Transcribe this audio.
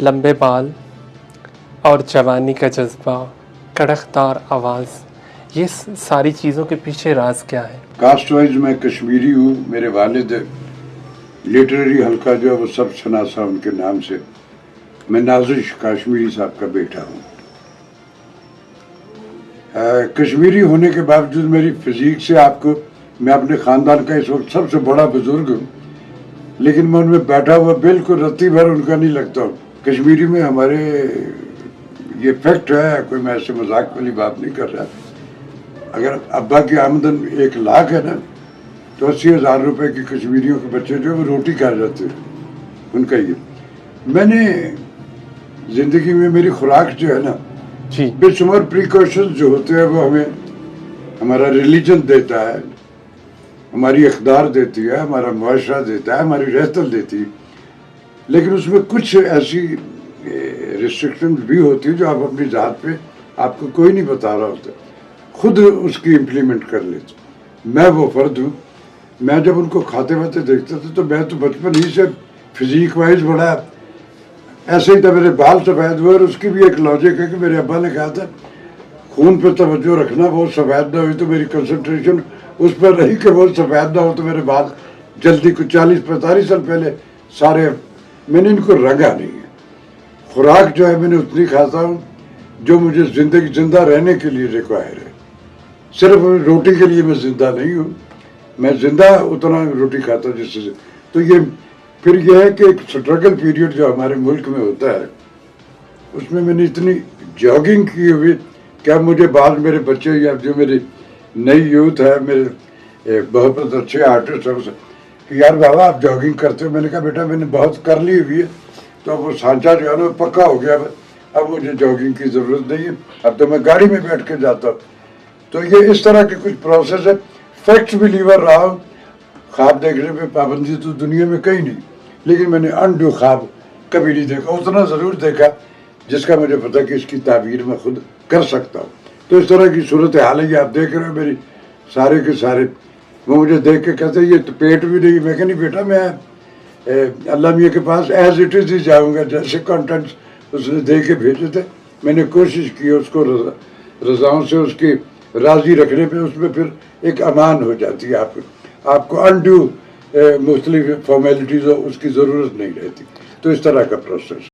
لمبے بال اور جوانی کا جذبہ، کڑکدار آواز، یہ ساری چیزوں کے پیچھے راز کیا ہے؟ کاسٹ وائز میں کشمیری ہوں. میرے والد لٹریری حلقہ جو ہے وہ سب شناسا ان کے نام سے. میں نازش کاشمیری صاحب کا بیٹا ہوں. کشمیری ہونے کے باوجود میری فزیک سے آپ کو، میں اپنے خاندان کا اس وقت سب سے بڑا بزرگ ہوں، لیکن میں ان میں بیٹھا ہوا بالکل رتی بھر ان کا نہیں لگتا ہوں. کشمیری میں ہمارے یہ فیکٹ ہے، کوئی میں ایسے مذاق والی بات نہیں کر رہا. اگر ابا کی آمدن 1 لاکھ ہے نا، تو 80,000 روپے کی کشمیریوں کے بچے جو ہے وہ روٹی کھا جاتے ہیں. ان کا یہ میں نے زندگی میں میری خوراک جو ہے نا، جی بے شمار پریکاشن جو ہوتے ہیں وہ ہمیں ہمارا ریلیجن دیتا ہے، ہماری اقدار دیتی ہے، ہمارا معاشرہ دیتا ہے، ہماری رہتل دیتی ہے. لیکن اس میں کچھ ایسی ریسٹرکشن بھی ہوتی ہے جو آپ اپنی ذات پہ آپ کو کوئی نہیں بتا رہا ہوتا، خود اس کی امپلیمنٹ کر لیتے. میں وہ فرد ہوں. میں جب ان کو کھاتے واتے دیکھتا تھا تو میں تو بچپن ہی سے فزیک وائز بڑا ایسے ہی تھا. میرے بال سفید ہوئے، اور اس کی بھی ایک لاجک ہے کہ میرے ابا نے کہا تھا خون پہ توجہ رکھنا، وہ سفید نہ ہوئی تو میری کنسنٹریشن اس پر رہی کہ وہ سفید نہ ہو تو میرے بال جلدی کچھ 40-45 سال پہلے سارے. میں نے ان کو رنگا نہیں ہے. خوراک جو ہے میں نے اتنی کھاتا ہوں جو مجھے زندہ رہنے کے لیے ریکوائر ہے. صرف روٹی کے لیے میں زندہ نہیں ہوں، میں زندہ اتنا روٹی کھاتا ہوں جس سے. تو یہ پھر یہ ہے کہ ایک سٹرگل پیریڈ جو ہمارے ملک میں ہوتا ہے، اس میں نے اتنی جاگنگ کی ہوئی کہ اب مجھے بعض میرے بچے یا جو میری نئی یوتھ ہے، میرے بہت اچھے آرٹسٹ ہیں، کہ یار بابا آپ جاگنگ کرتے ہو. میں نے کہا بیٹا میں نے بہت کر لی ہوئی ہے، تو وہ سانچہ جو ہے نا پکا ہو گیا، اب مجھے جاگنگ کی ضرورت نہیں ہے، اب تو میں گاڑی میں بیٹھ کے جاتا ہوں. تو یہ اس طرح کے کچھ پروسیس ہے. فیکٹس بلیور رہا ہوں. خواب دیکھنے پہ پابندی تو دنیا میں کہیں نہیں، لیکن میں نے انڈو خواب کبھی نہیں دیکھا. اتنا ضرور دیکھا جس کا مجھے پتا کہ اس کی تعبیر میں خود کر سکتا ہوں. تو اس طرح کی صورت حال ہے. یہ آپ دیکھ رہے ہو میری سارے کے سارے. وہ مجھے دیکھ کے کہتے ہیں یہ تو پیٹ بھی نہیں. میں کہ نہیں بیٹا، میں اللہ میاں کے پاس ایز اٹ از ہی جاؤں گا، جیسے کانٹینٹس اس نے دے کے بھیجے تھے. میں نے کوشش کی اس کو رضاؤں سے اس کی راضی رکھنے پہ. اس میں پھر ایک امان ہو جاتی ہے. آپ کو انڈو مختلف فارمیلٹیز اس کی ضرورت نہیں رہتی. تو اس طرح کا پروسیس